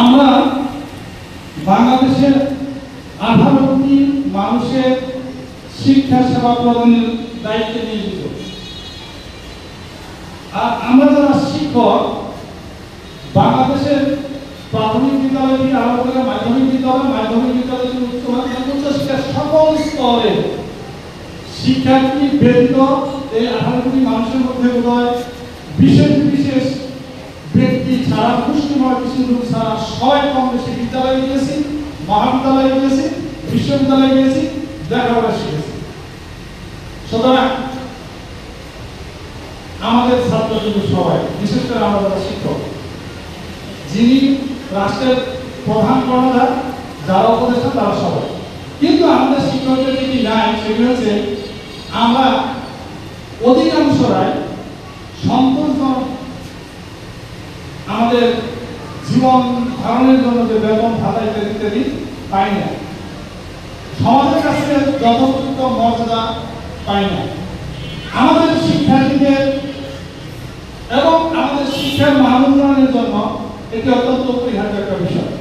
আমরা বাংলাদেশের 18 কোটি মানুষের শিক্ষা সেবা প্রদানের দায়িত্বে নিয়োজিত। আর আমরা যারা শিক্ষক, বাংলাদেশের প্রাথমিক বিদ্যালয় থেকে আরম্ভ করে মাধ্যমিক বিদ্যালয় থেকে উচ্চ শিক্ষার সকল স্তরে শিক্ষার্থী ব্যতীত এই 18 কোটি মানুষের মধ্যে বোধহয় বিশেষ বিশেষ ব্যক্তি ছাড়া, পুষ্টিময় কিছু লোক ছাড়া সবাই কম বেশি বিদ্যালয়ে গিয়েছি, মহাবিদ্যালয়ে গিয়েছি, বিশ্ববিদ্যালয়ে গিয়েছি, লেখাপড়া শিখেছি। সুতরাং আমাদের ছাত্র কিন্তু সবাই, বিশেষ করে আমরা যারা শিক্ষক, যিনি রাষ্ট্রের প্রধান কর্ণধার, যারা উপদেষ্টা, তারা সবাই। কিন্তু আমাদের শিক্ষকদের যেটি নাই সেটি হচ্ছে আমরা অধিকাংশরাই সন্তোষজনক আমাদের জীবন ধারণের জন্য যে বেতন ভাতা ইত্যাদি ইত্যাদি পাই না, সমাজের কাছে যথোপযুক্ত মর্যাদা পাই না। আমাদের শিক্ষার্থীদের এবং আমাদের শিক্ষার মান উন্নয়নের জন্য এটি অত্যন্ত অপরিহার্য একটা বিষয়।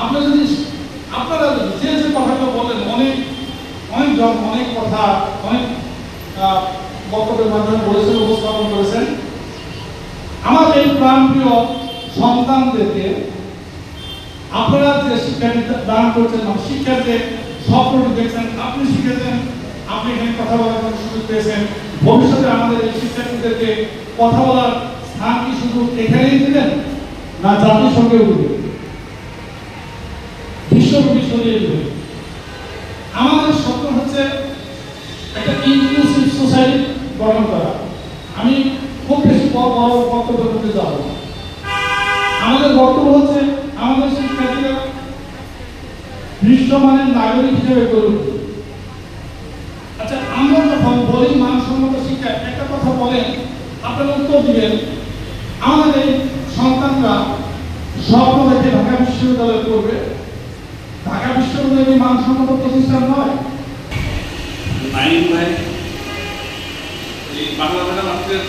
আপনারা যদি যে যে কথাটা বলেন, অনেক কথা অনেক বক্তব্যের মাধ্যমে বলেছেন, উপস্থাপন করেছেন। আমার এই প্রাণপ্রিয় সন্তানদেরকে আপনারা যে শিক্ষা দান করছেন, শিক্ষার যে স্বপ্নটি দেখছেন, আপনি শিখেছেন, আপনি এখানে কথা বলার জন্য সুযোগ পেয়েছেন। ভবিষ্যতে আমাদের এই শিক্ষার্থীদেরকে কথা বলার স্থান কি শুধু এখানেই দিবেন, না জাতিসংঘেও দিবেন, বিশ্বব্যাপী ছড়িয়ে দিবেন? আমাদের স্বপ্ন হচ্ছে একটা ইনক্লুসিভ সোসাইটি গঠন করা। আমি খুব বেশি বড় বক্তব্য করতে যাব না। আমাদের বক্তব্য হচ্ছে আমাদের শিক্ষার্থীরা বিশ্বমানের নাগরিক হিসেবে গড়ে উঠবে। আচ্ছা, আমরা যখন বলি মানসম্মত শিক্ষা, একটা কথা বলেন, আপনারা উত্তর দিবেন, আমাদের এই সন্তানরা স্বপ্ন দেখে ঢাকা বিশ্ববিদ্যালয়ে পড়বে। ঢাকা বিশ্ববিদ্যালয় মানসম্মত প্রতিষ্ঠান নয়। ভাই এই বাংলা ভাষা মানুষের